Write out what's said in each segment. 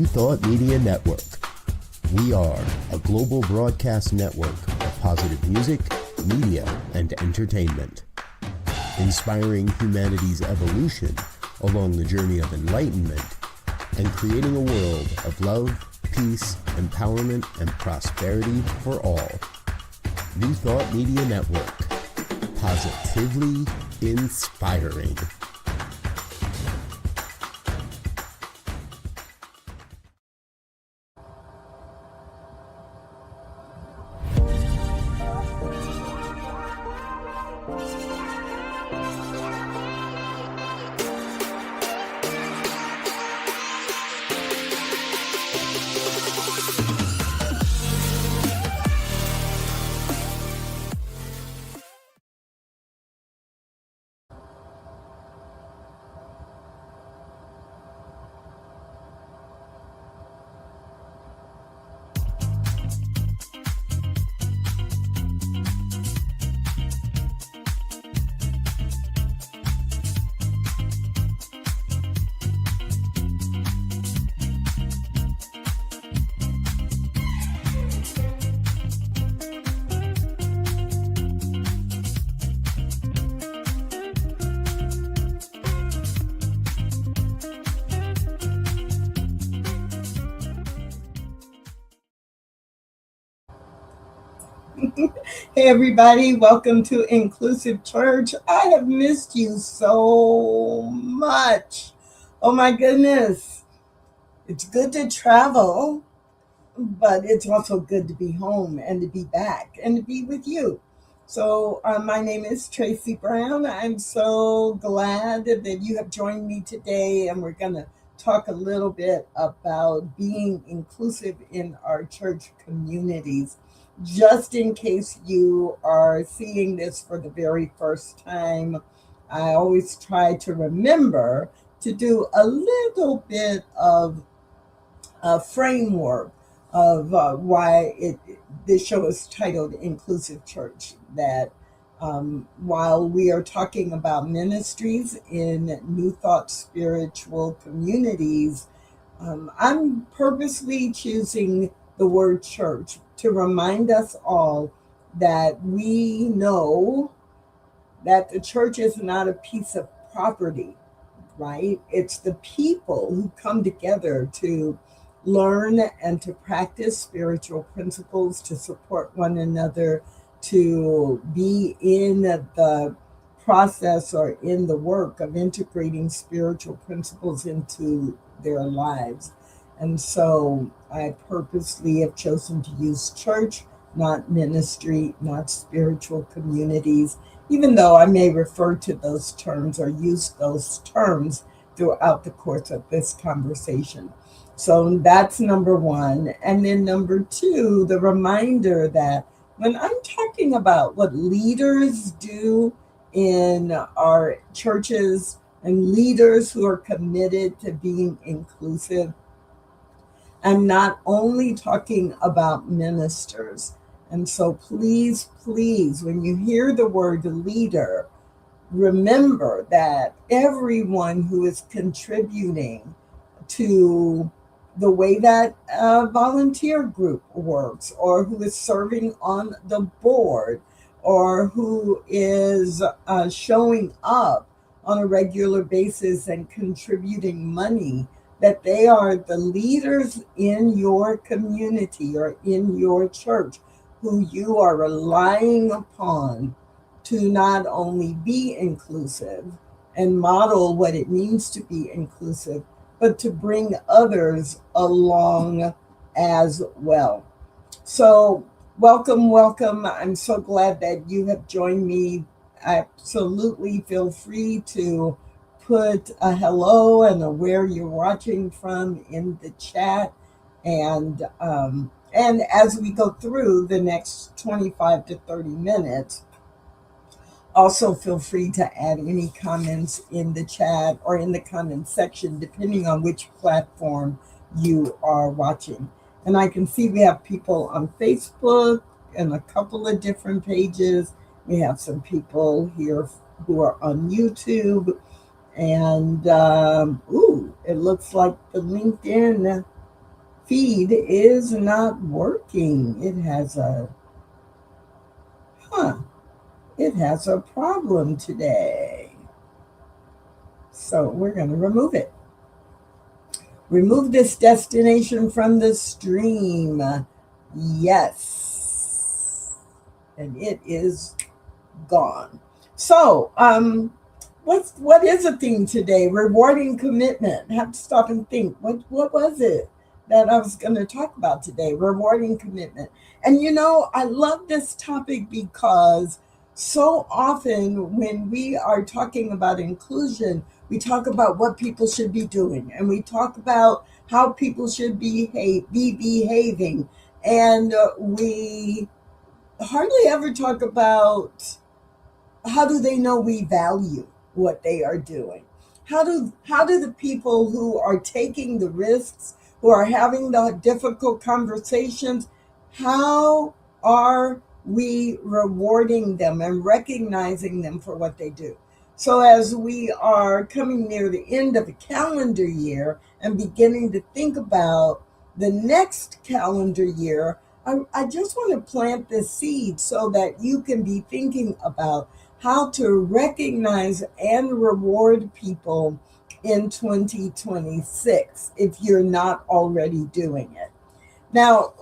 Thought Media Network. We are a global broadcast network of positive music, media, and entertainment, inspiring humanity's evolution along the journey of enlightenment and creating a world of love, peace, empowerment, and prosperity for all. New Thought Media Network. Positively inspiring. Hey everybody, welcome to Inclusive Church. I have missed you so much. Oh my goodness. It's good to travel, but it's also good to be home and to be back and to be with you. So my name is Tracy Brown. I'm so glad that you have joined me today, and we're going to talk a little bit about being inclusive in our church communities. Just in case you are seeing this for the very first time, I always try to remember to do a little bit of a framework of why this show is titled Inclusive Church. That while we are talking about ministries in New Thought spiritual communities, I'm purposely choosing the word church to remind us all that we know that the church is not a piece of property, right? It's the people who come together to learn and to practice spiritual principles, to support one another, to be in the process or in the work of integrating spiritual principles into their lives. And so I purposely have chosen to use church, not ministry, not spiritual communities, even though I may refer to those terms or use those terms throughout the course of this conversation. So that's number one. And then number two, the reminder that when I'm talking about what leaders do in our churches and leaders who are committed to being inclusive, I'm not only talking about ministers. And so please, when you hear the word leader, remember that everyone who is contributing to the way that a volunteer group works, or who is serving on the board, or who is showing up on a regular basis and contributing money, that they are the leaders in your community or in your church who you are relying upon to not only be inclusive and model what it means to be inclusive, but to bring others along as well. So welcome. I'm so glad that you have joined me. Absolutely feel free to put a hello and a where you're watching from in the chat. And as we go through the next 25 to 30 minutes, also feel free to add any comments in the chat or in the comment section, depending on which platform you are watching. And I can see we have people on Facebook and a couple of different pages. We have some people here who are on YouTube. And it looks like the LinkedIn feed is not working. It has a problem today. So we're going to remove it. Remove this destination from the stream. Yes. And it is gone. So, what is a theme today? Rewarding commitment. I have to stop and think. What was it that I was going to talk about today? Rewarding commitment. And I love this topic because so often when we are talking about inclusion, we talk about what people should be doing, and we talk about how people should be behaving, and we hardly ever talk about how do they know we value what they are doing. How do the people who are taking the risks, who are having the difficult conversations, how are we rewarding them and recognizing them for what they do? So as we are coming near the end of a calendar year and beginning to think about the next calendar year, I just want to plant this seed so that you can be thinking about how to recognize and reward people in 2026 if you're not already doing it. Now,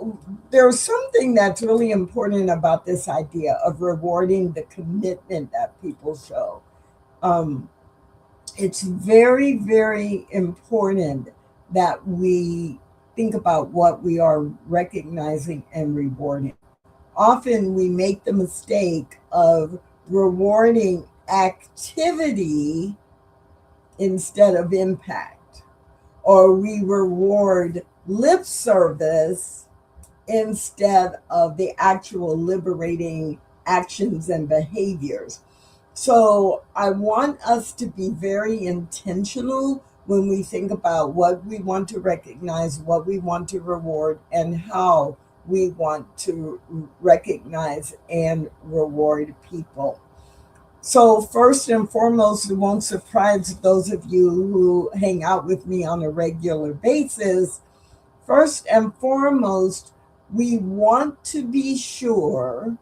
there's something that's really important about this idea of rewarding the commitment that people show. It's very, very important that we think about what we are recognizing and rewarding. Often we make the mistake of rewarding activity instead of impact, or we reward lip service instead of the actual liberating actions and behaviors. So I want us to be very intentional when we think about what we want to recognize, what we want to reward, and how we want to recognize and reward people. So first and foremost, it won't surprise those of you who hang out with me on a regular basis. First and foremost, we want to be sure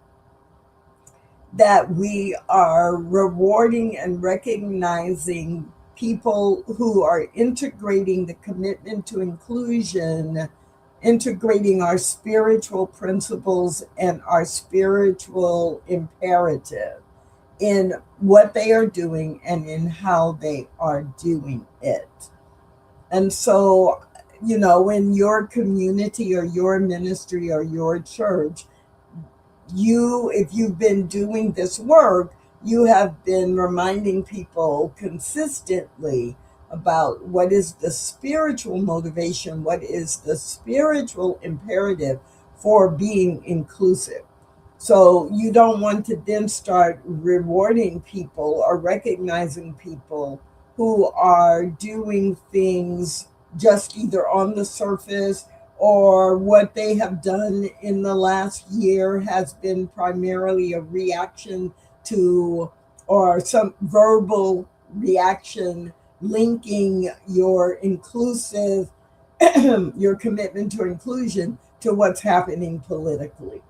that we are rewarding and recognizing people who are integrating the commitment to inclusion, integrating our spiritual principles and our spiritual imperative in what they are doing and in how they are doing it. And so, in your community or your ministry or your church, if you've been doing this work, you have been reminding people consistently about what is the spiritual motivation, what is the spiritual imperative for being inclusive. So you don't want to then start rewarding people or recognizing people who are doing things just either on the surface, or what they have done in the last year has been primarily a reaction to, or some verbal reaction linking your inclusive, your commitment to inclusion to what's happening politically.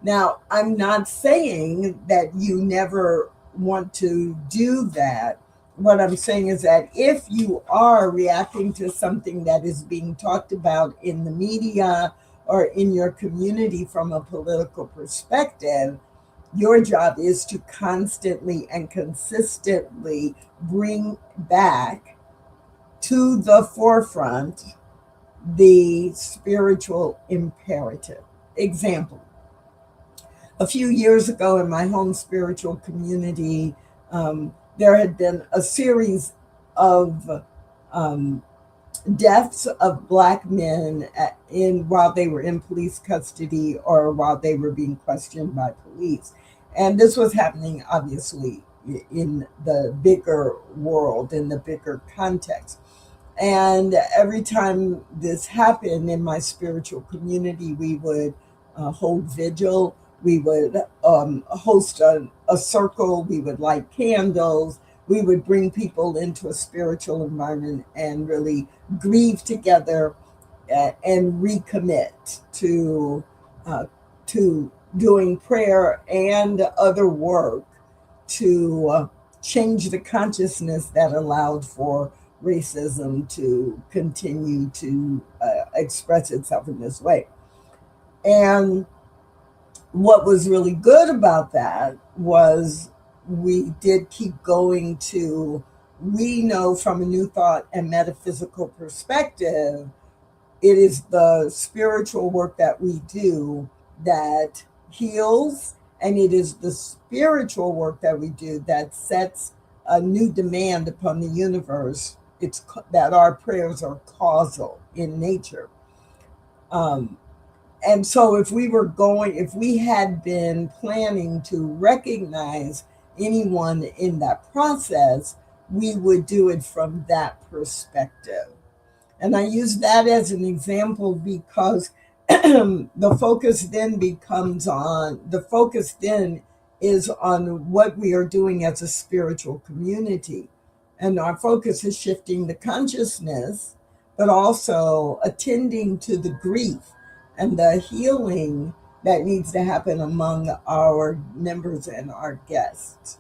Now, I'm not saying that you never want to do that. What I'm saying is that if you are reacting to something that is being talked about in the media or in your community from a political perspective, your job is to constantly and consistently bring back to the forefront the spiritual imperative. Example: a few years ago in my home spiritual community, there had been a series of deaths of Black men while they were in police custody or while they were being questioned by police. And this was happening, obviously, in the bigger world, in the bigger context. And every time this happened in my spiritual community, we would hold vigil. We would host a circle. We would light candles. We would bring people into a spiritual environment and really grieve together and recommit to doing prayer and other work to change the consciousness that allowed for racism to continue to express itself in this way. And what was really good about that was we did keep going to, we know from a New Thought and metaphysical perspective, it is the spiritual work that we do that heals, and it is the spiritual work that we do that sets a new demand upon the universe. It's that our prayers are causal in nature. And so if we had been planning to recognize anyone in that process, we would do it from that perspective. And I use that as an example because the focus then is on what we are doing as a spiritual community. And our focus is shifting the consciousness, but also attending to the grief and the healing that needs to happen among our members and our guests.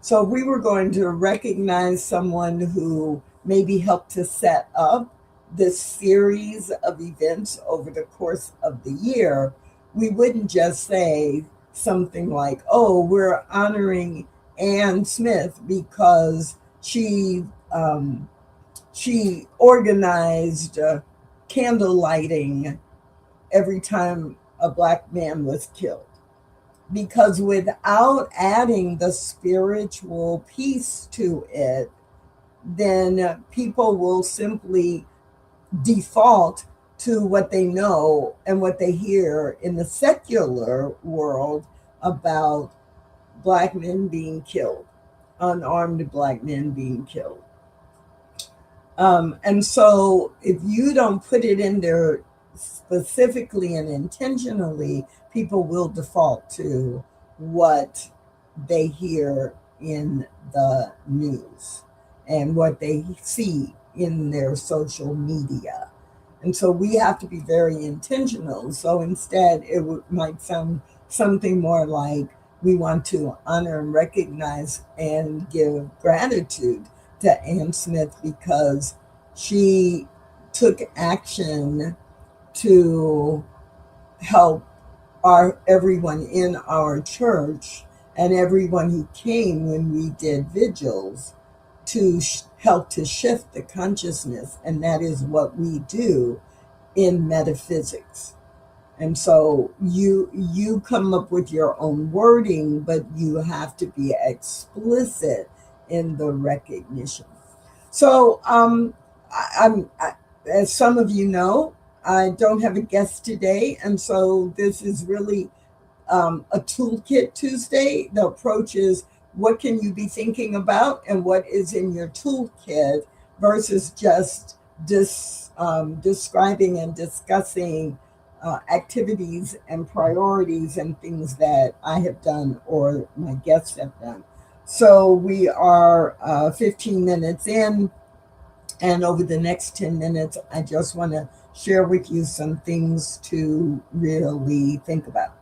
So if we were going to recognize someone who maybe helped to set up this series of events over the course of the year, we wouldn't just say something like, oh, we're honoring Ann Smith because she organized candle lighting every time a Black man was killed. Because without adding the spiritual piece to it, then people will simply default to what they know and what they hear in the secular world about Black men being killed, unarmed Black men being killed. And so if you don't put it in there specifically and intentionally, people will default to what they hear in the news and what they see in their social media. And so we have to be very intentional. So instead, might sound something more like we want to honor and recognize and give gratitude to Ann Smith because she took action to help everyone in our church and everyone who came when we did vigils to help to shift the consciousness. And that is what we do in metaphysics. And so you come up with your own wording, but you have to be explicit in the recognition. So as some of you know, I don't have a guest today, and so this is really a Toolkit Tuesday. The approach is what can you be thinking about and what is in your toolkit versus just describing and discussing activities and priorities and things that I have done or my guests have done. So we are 15 minutes in, and over the next 10 minutes, I just want to share with you some things to really think about.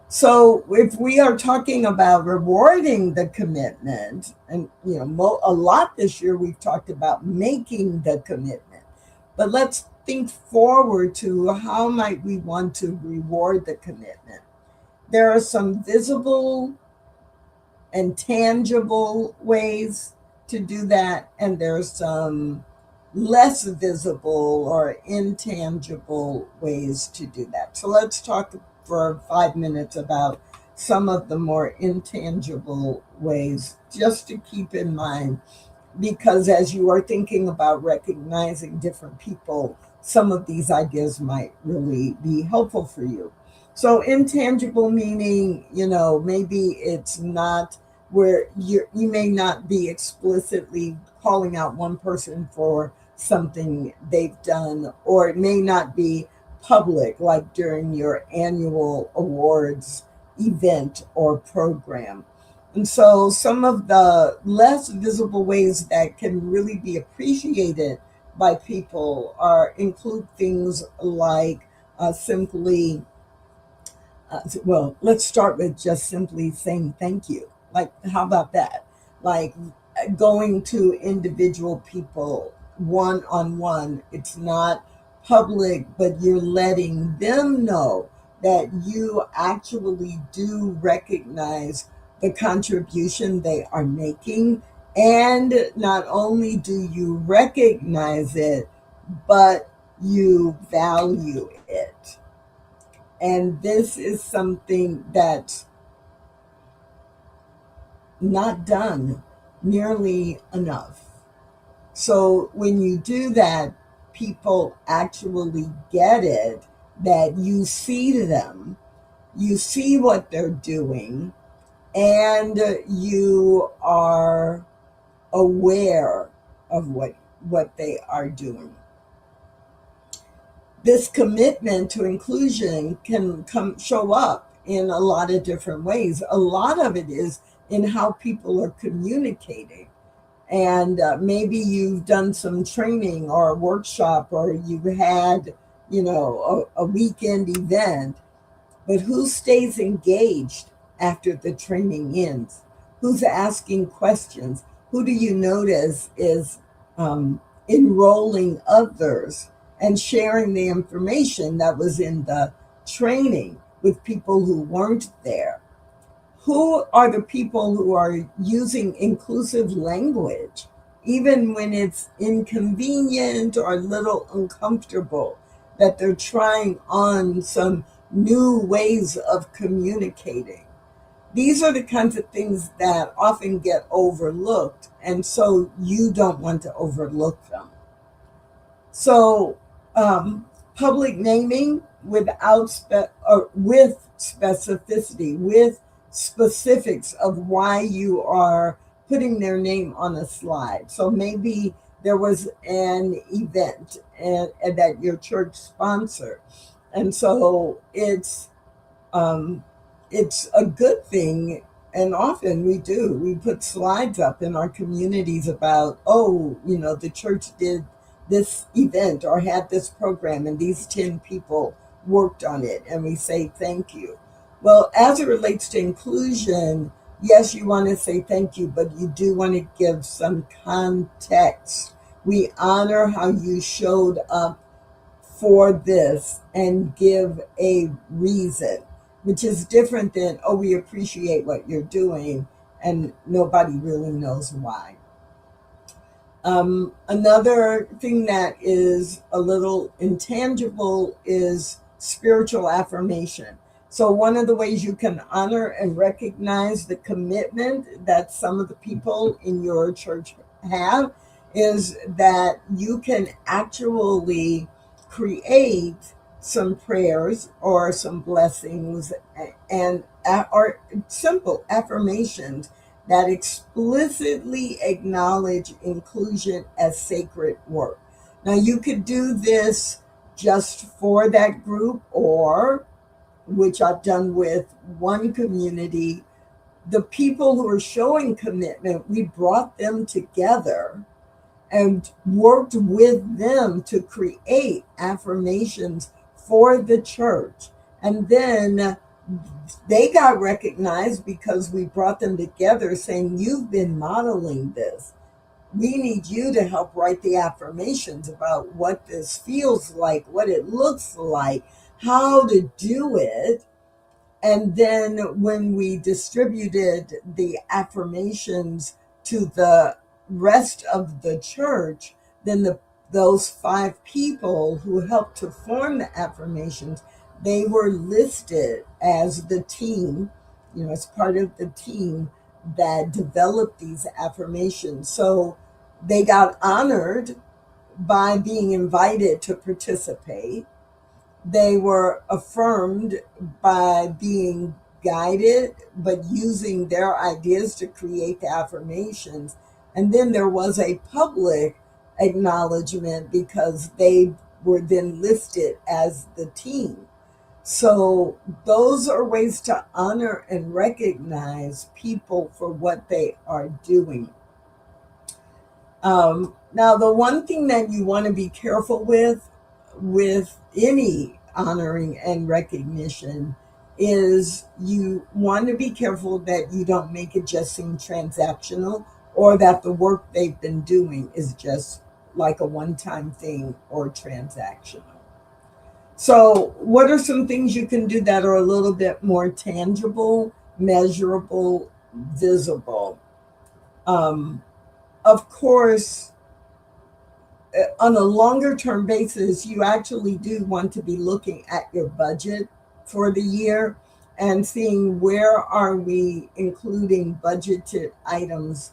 So if we are talking about rewarding the commitment, and a lot this year we've talked about making the commitment, but let's think forward to how might we want to reward the commitment. There are some visible and tangible ways to do that, and there are some less visible or intangible ways to do that. So let's talk for 5 minutes about some of the more intangible ways, just to keep in mind, because as you are thinking about recognizing different people, some of these ideas might really be helpful for you. So intangible meaning, maybe it's not where you may not be explicitly calling out one person for something they've done, or it may not be public, like during your annual awards event or program. And so some of the less visible ways that can really be appreciated by people are include things like simply well, let's start with just simply saying thank you. Like, how about that? Like going to individual people one on one. It's not public, but you're letting them know that you actually do recognize the contribution they are making. And not only do you recognize it, but you value it. And this is something that's not done nearly enough. So when you do that, people actually get it, that you see them, you see what they're doing, and you are aware of what they are doing. This commitment to inclusion can show up in a lot of different ways. A lot of it is in how people are communicating. And maybe you've done some training or a workshop, or you've had, a weekend event, but who stays engaged after the training ends? Who's asking questions? Who do you notice is enrolling others and sharing the information that was in the training with people who weren't there? Who are the people who are using inclusive language, even when it's inconvenient or a little uncomfortable, that they're trying on some new ways of communicating? These are the kinds of things that often get overlooked, and so you don't want to overlook them. So, public naming with specificity, with specifics of why you are putting their name on a slide. So maybe there was an event and that your church sponsored, and so it's a good thing. And often we put slides up in our communities about, oh, the church did this event or had this program and these 10 people worked on it, and we say thank you. Well, as it relates to inclusion, yes, you want to say thank you, but you do want to give some context. We honor how you showed up for this and give a reason, which is different than, oh, we appreciate what you're doing, and nobody really knows why. Another thing that is a little intangible is spiritual affirmation. So one of the ways you can honor and recognize the commitment that some of the people in your church have is that you can actually create some prayers or some blessings and or simple affirmations that explicitly acknowledge inclusion as sacred work. Now, you could do this just for that group, or, which I've done with one community, the people who are showing commitment, we brought them together and worked with them to create affirmations for the church. And then they got recognized because we brought them together saying, you've been modeling this. We need you to help write the affirmations about what this feels like, what it looks like, how to do it. And then when we distributed the affirmations to the rest of the church, then those 5 people who helped to form the affirmations, they were listed as the team, as part of the team that developed these affirmations. So they got honored by being invited to participate. They were affirmed by being guided, but using their ideas to create the affirmations. And then there was a public acknowledgement because they were then listed as the team. So those are ways to honor and recognize people for what they are doing. Now, the one thing that you want to be careful with any honoring and recognition is you want to be careful that you don't make it just seem transactional, or that the work they've been doing is just like a one-time thing or transactional. So, what are some things you can do that are a little bit more tangible, measurable, visible? Um, of course, on a longer term basis, you actually do want to be looking at your budget for the year and seeing where are we including budgeted items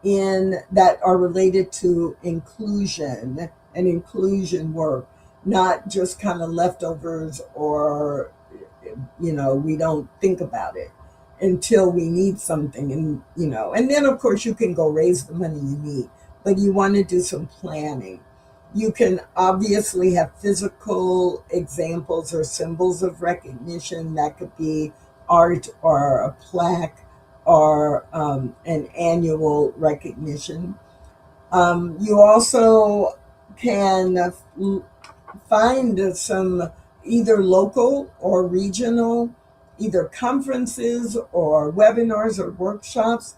in that are related to inclusion and inclusion work, not just kind of leftovers, or we don't think about it until we need something. And then of course you can go raise the money you need, but you want to do some planning. You can obviously have physical examples or symbols of recognition. That could be art or a plaque or an annual recognition. You also can find some either local or regional, either conferences or webinars or workshops,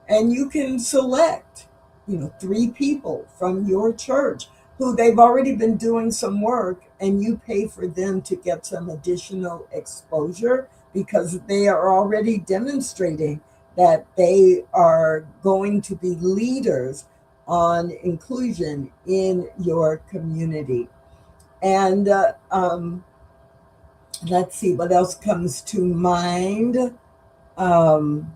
and you can select, 3 people from your church who they've already been doing some work, and you pay for them to get some additional exposure because they are already demonstrating that they are going to be leaders on inclusion in your community. And let's see what else comes to mind. Um,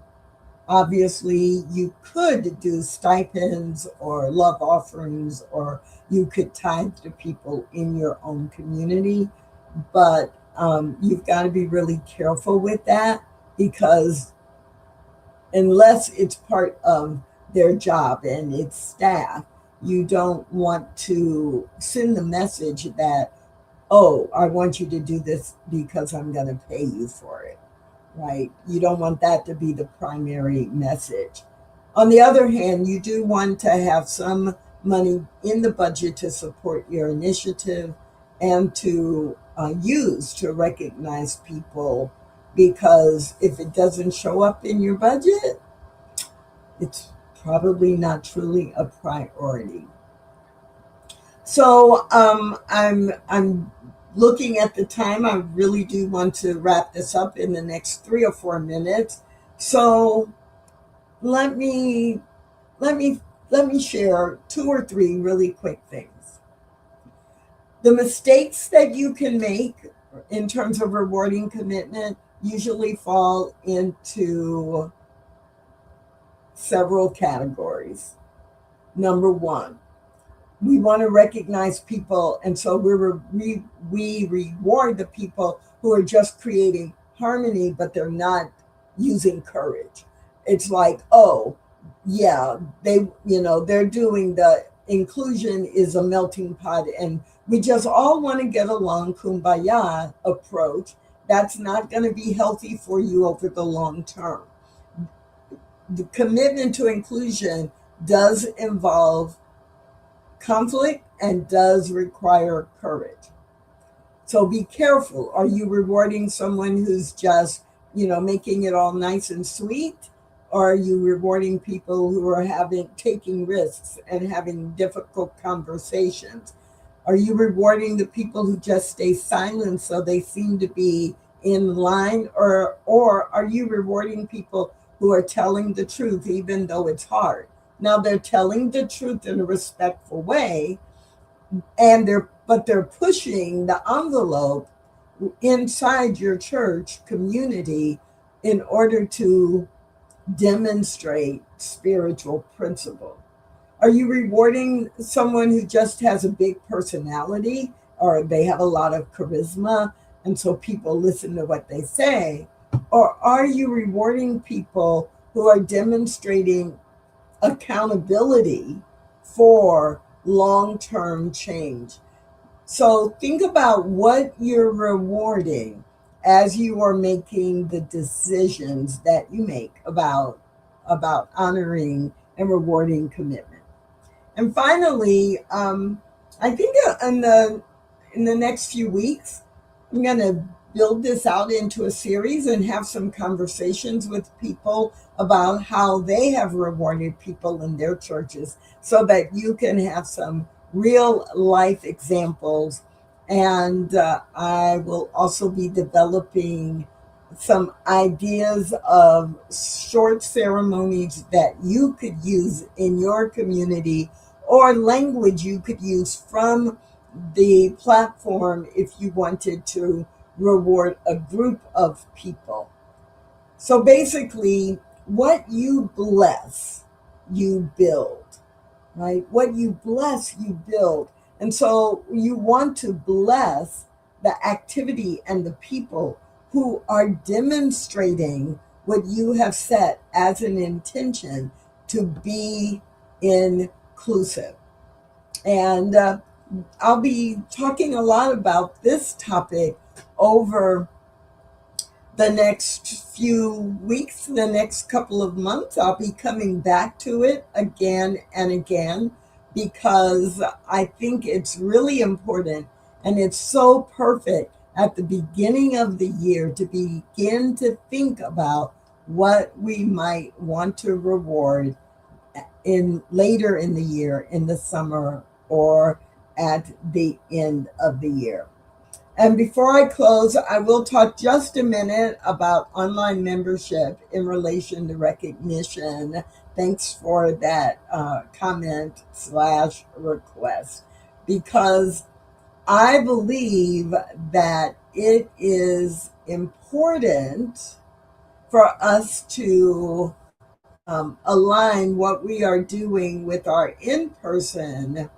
Obviously, you could do stipends or love offerings, or you could tithe to people in your own community. But you've got to be really careful with that, because unless it's part of their job and it's staff, you don't want to send the message that, oh, I want you to do this because I'm going to pay you for it, right? You don't want that to be the primary message. On the other hand, you do want to have some money in the budget to support your initiative and to use to recognize people, because if it doesn't show up in your budget, it's probably not truly a priority. So I'm looking at the time. I really do want to wrap this up in the next 3 or 4 minutes. So let me let me let me share 2 or 3 really quick things. The mistakes that you can make in terms of rewarding commitment usually fall into several categories. Number one, we want to recognize people, and so we reward the people who are just creating harmony, but they're not using courage. It's like, oh yeah, they're doing the inclusion is a melting pot, and we just all want to get along, kumbaya approach. That's not going to be healthy for you over the long term. The commitment to inclusion does involve conflict and does require courage. So be careful. Are you rewarding someone who's just, making it all nice and sweet? Or are you rewarding people who are taking risks and having difficult conversations? Are you rewarding the people who just stay silent so they seem to be in line? Or are you rewarding people who are telling the truth even though it's hard? Now they're telling the truth in a respectful way, and they're pushing the envelope inside your church community in order to demonstrate spiritual principle. Are you rewarding someone who just has a big personality, or they have a lot of charisma and so people listen to what they say? Or are you rewarding people who are demonstrating accountability for long-term change? So think about what you're rewarding as you are making the decisions that you make about honoring and rewarding commitment. And finally, I think in the next few weeks, I'm going to build this out into a series and have some conversations with people about how they have rewarded people in their churches so that you can have some real life examples. And I will also be developing some ideas of short ceremonies that you could use in your community or language you could use from the platform if you wanted to reward a group of people. So basically, what you bless, you build, right? What you bless, you build. And so you want to bless the activity and the people who are demonstrating what you have set as an intention to be inclusive. And I'll be talking a lot about this topic over the next few weeks, the next couple of months. I'll be coming back to it again and again because I think it's really important and it's so perfect at the beginning of the year to begin to think about what we might want to reward in later in the year, in the summer, or at the end of the year. And before I close, I will talk just a minute about online membership in relation to recognition. Thanks for that comment/request, because I believe that it is important for us to align what we are doing with our in-person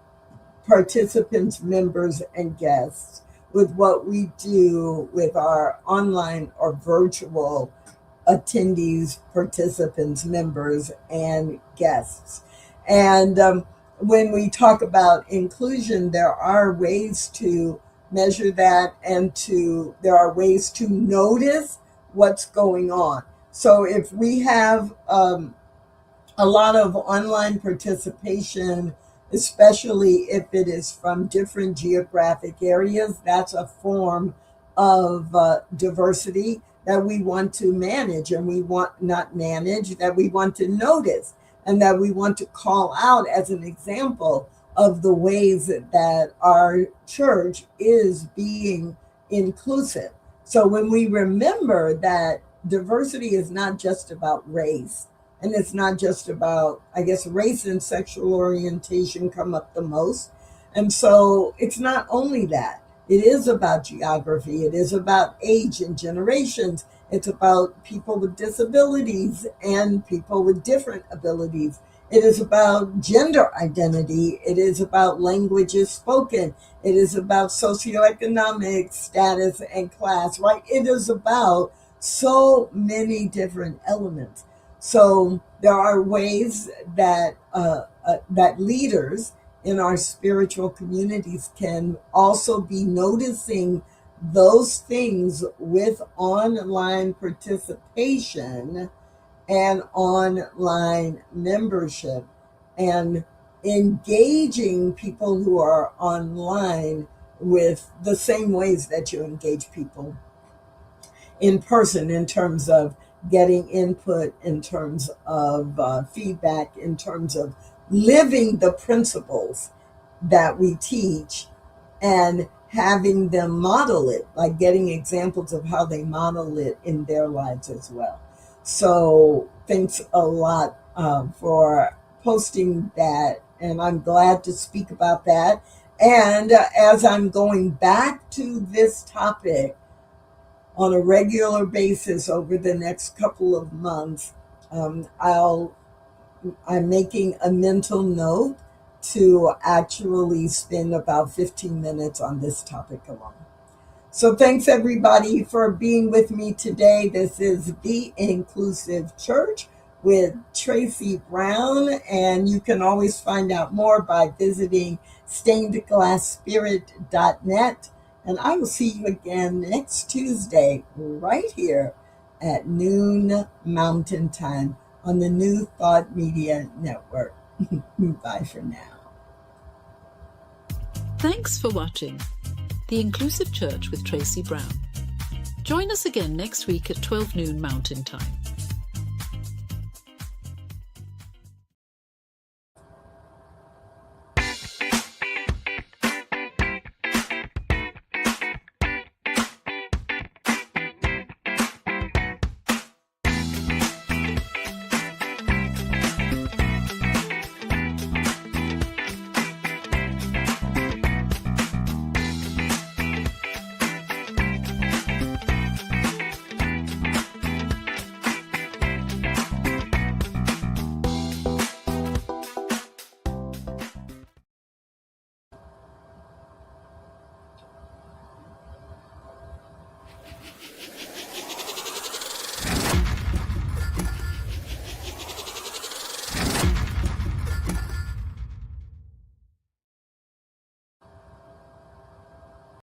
participants, members, and guests with what we do with our online or virtual attendees, participants, members, and guests. And when we talk about inclusion, there are ways to measure that and there are ways to notice what's going on. So if we have a lot of online participation, especially if it is from different geographic areas, that's a form of diversity that we want to manage, and we want not manage, that we want to notice, and that we want to call out as an example of the ways that our church is being inclusive. So when we remember that diversity is not just about race, and it's not just about, I guess, race and sexual orientation come up the most. And so it's not only that. It is about geography. It is about age and generations. It's about people with disabilities and people with different abilities. It is about gender identity. It is about languages spoken. It is about socioeconomic status and class, right? It is about so many different elements. So there are ways that that leaders in our spiritual communities can also be noticing those things with online participation and online membership, and engaging people who are online with the same ways that you engage people in person, in terms of getting input, in terms of feedback, in terms of living the principles that we teach and having them model it, like getting examples of how they model it in their lives as well. So thanks a lot for posting that, and I'm glad to speak about that. And as I'm going back to this topic on a regular basis over the next couple of months, I'm making a mental note to actually spend about 15 minutes on this topic alone. So thanks everybody for being with me today. This is The Inclusive Church with Tracy Brown, and you can always find out more by visiting stainedglassspirit.net. And I will see you again next Tuesday right here at noon Mountain Time on the New Thought Media Network. Bye for now. Thanks for watching The Inclusive Church with Tracy Brown. Join us again next week at 12 noon Mountain Time.